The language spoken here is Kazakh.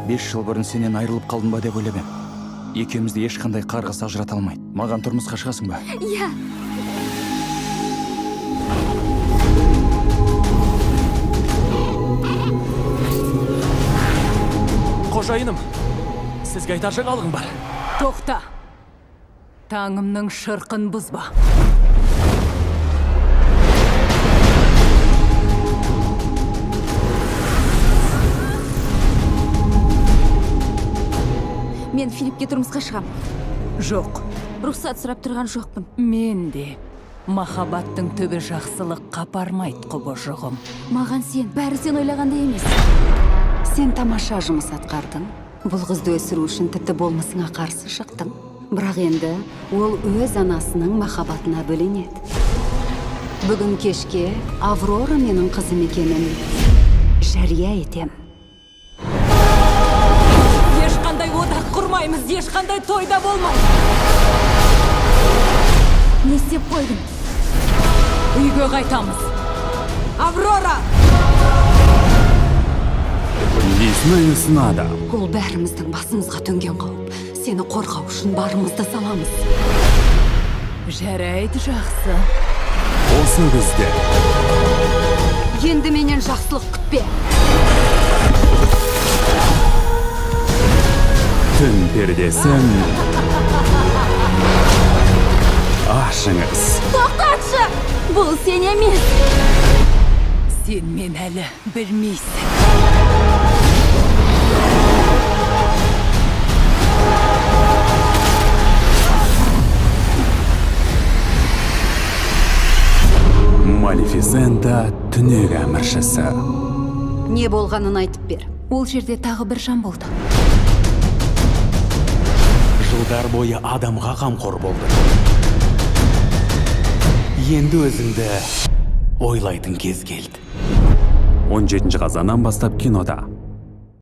5 жыл бұрын сенен айырылып қалдым ба деп ойлап ем. Екеумізді ешқандай қарғыс ажырата алмайды. Маған тұрмысқа шығасың ба? Иә. Қожайыным, сізге айтар жаңалығым бар. Тоқта. Таңымның шырқын бұзба. Мен Филиппке тұрмысқа шығам. Жоқ. Рұқсат сұрап тұрған жоқпын. Мен де. Махаббаттың түбі жақсылыққа апармайды, құбыжығым. Маған сен, бәрі сен ойлағандай емес. Сен тамаша жұмыс атқардың. Бұл қызды өсіру үшін тіпті болмысыңа қарсы шықтың. Бірақ енді ол өз анасының махаббатына бөленеді. Бүгін кешке Аврора менің қызым екенін жария етем. Ешқандай одақ құрмаймыз, ешқандай тойда болмайды. Не істеп қойдың? Үйге қайтамыз. Аврора! Лесная снада. Ол бәріміздің басымызға төнген қауіп. Сені қорғау үшін барымызды саламыз. Жарайды, жақсы. Осы бізде. Енді менен жақсылық күтпе. Түн пердесін ашыңыз. Тоқтатшы! Бұл сен емес. Сен мен әлі білмейсің. Малефисента түнек әміршісі. Не болғанын айтып бер. Ол жерде тағы бір жан болды. Жылдар бойы адамға қамқор болды. Енді өзіңді ойлайтын кез келді. 17 қазаннан бастап кинода.